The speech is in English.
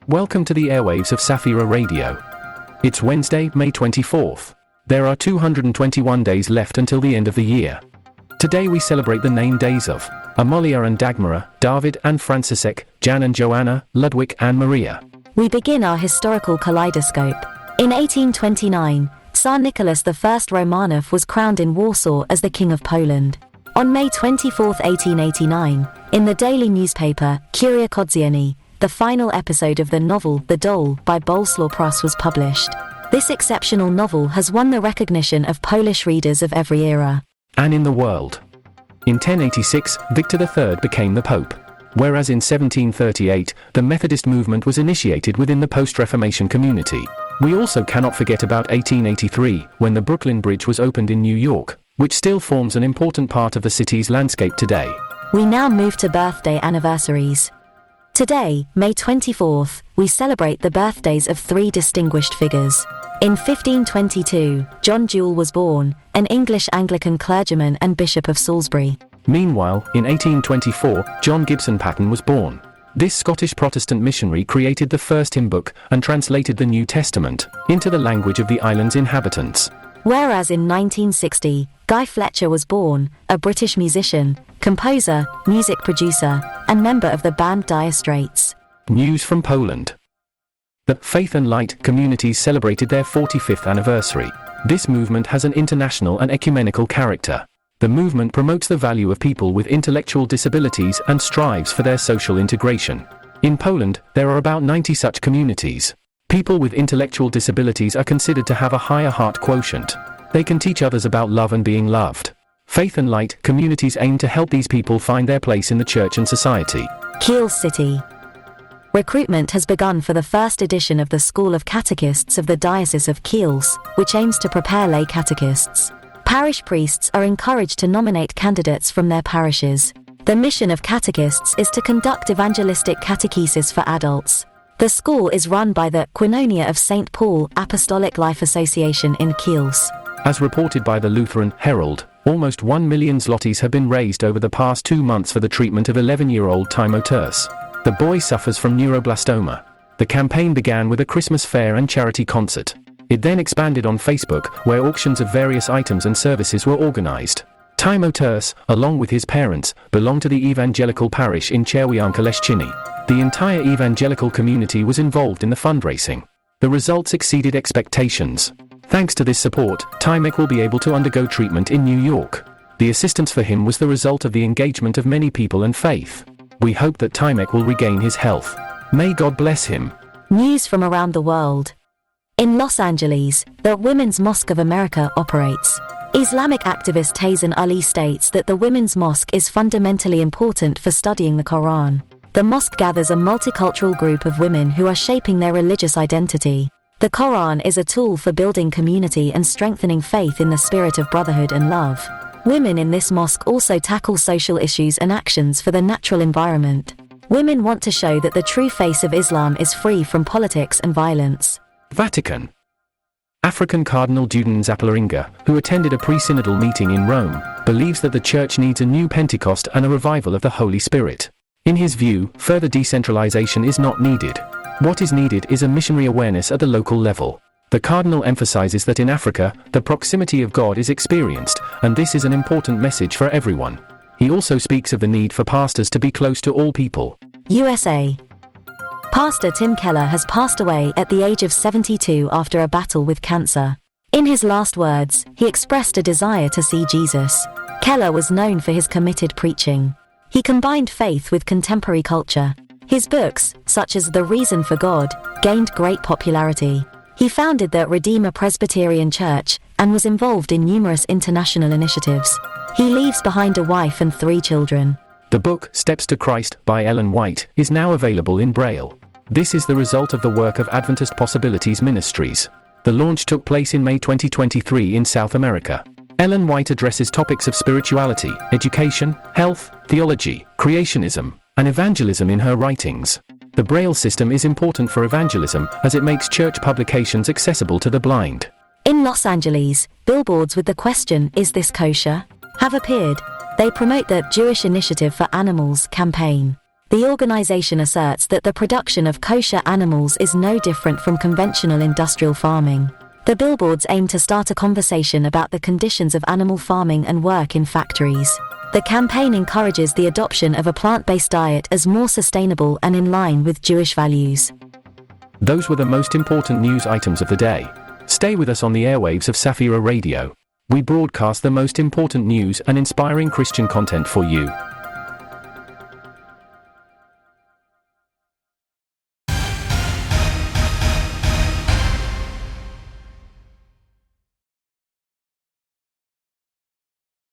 Welcome to the airwaves of Safira Radio. It's Wednesday, May 24th. There are 221 days left until the end of the year. Today we celebrate the name days of Amalia and Dagmara, Dawid and Franciszek, Jan and Joanna, Ludwik and Maria. We begin our historical kaleidoscope. In 1829, Tsar Nicholas I Romanov was crowned in Warsaw as the King of Poland. On May 24, 1889, in the daily newspaper, Kurier Codzienny, the final episode of the novel The Doll by Bolesław Prus was published. This exceptional novel has won the recognition of Polish readers of every era. And in the world. In 1086, Victor III became the Pope, whereas in 1738, the Methodist movement was initiated within the post-Reformation community. We also cannot forget about 1883, when the Brooklyn Bridge was opened in New York, which still forms an important part of the city's landscape today. We now move to birthday anniversaries. Today, May 24th, we celebrate the birthdays of three distinguished figures. In 1522, John Jewel was born, an English Anglican clergyman and Bishop of Salisbury. Meanwhile, in 1824, John Gibson Paton was born. This Scottish Protestant missionary created the first hymnbook and translated the New Testament into the language of the island's inhabitants. Whereas in 1960, Guy Fletcher was born, a British musician, composer, music producer, and member of the band Dire Straits. News from Poland. The Faith and Light communities celebrated their 45th anniversary. This movement has an international and ecumenical character. The movement promotes the value of people with intellectual disabilities and strives for their social integration. In Poland, there are about 90 such communities. People with intellectual disabilities are considered to have a higher heart quotient. They can teach others about love and being loved. Faith and Light communities aim to help these people find their place in the church and society. Kiel City. Recruitment has begun for the first edition of the School of Catechists of the Diocese of Kielce, which aims to prepare lay catechists. Parish priests are encouraged to nominate candidates from their parishes. The mission of catechists is to conduct evangelistic catechesis for adults. The school is run by the Quinonia of St. Paul Apostolic Life Association in Kielce. As reported by the Lutheran Herald, almost 1 million zlotys have been raised over the past 2 months for the treatment of 11-year-old Timo Turs. The boy suffers from neuroblastoma. The campaign began with a Christmas fair and charity concert. It then expanded on Facebook, where auctions of various items and services were organized. Timo Turs, along with his parents, belong to the evangelical parish in Cherwianka-Leszczyny. The entire evangelical community was involved in the fundraising. The results exceeded expectations. Thanks to this support, Timek will be able to undergo treatment in New York. The assistance for him was the result of the engagement of many people and faith. We hope that Timek will regain his health. May God bless him. News from around the world. In Los Angeles, the Women's Mosque of America operates. Islamic activist Hazen Ali states that the Women's Mosque is fundamentally important for studying the Quran. The mosque gathers a multicultural group of women who are shaping their religious identity. The Quran is a tool for building community and strengthening faith in the spirit of brotherhood and love. Women in this mosque also tackle social issues and actions for the natural environment. Women want to show that the true face of Islam is free from politics and violence. Vatican. African Cardinal Duden Zapalaringa, who attended a pre-synodal meeting in Rome, believes that the Church needs a new Pentecost and a revival of the Holy Spirit. In his view, further decentralization is not needed. What is needed is a missionary awareness at the local level. The Cardinal emphasizes that in Africa, the proximity of God is experienced, and this is an important message for everyone. He also speaks of the need for pastors to be close to all people. USA. Pastor Tim Keller has passed away at the age of 72 after a battle with cancer. In his last words, he expressed a desire to see Jesus. Keller was known for his committed preaching. He combined faith with contemporary culture. His books, such as The Reason for God, gained great popularity. He founded the Redeemer Presbyterian Church and was involved in numerous international initiatives. He leaves behind a wife and 3 children. The book, Steps to Christ, by Ellen White, is now available in Braille. This is the result of the work of Adventist Possibilities Ministries. The launch took place in May 2023 in South America. Ellen White addresses topics of spirituality, education, health, theology, creationism, and evangelism in her writings. The Braille system is important for evangelism as it makes church publications accessible to the blind. In Los Angeles, billboards with the question, "Is this kosher?" have appeared. They promote the Jewish Initiative for Animals campaign. The organization asserts that the production of kosher animals is no different from conventional industrial farming. The billboards aim to start a conversation about the conditions of animal farming and work in factories. The campaign encourages the adoption of a plant-based diet as more sustainable and in line with Jewish values. Those were the most important news items of the day. Stay with us on the airwaves of Safira Radio. We broadcast the most important news and inspiring Christian content for you.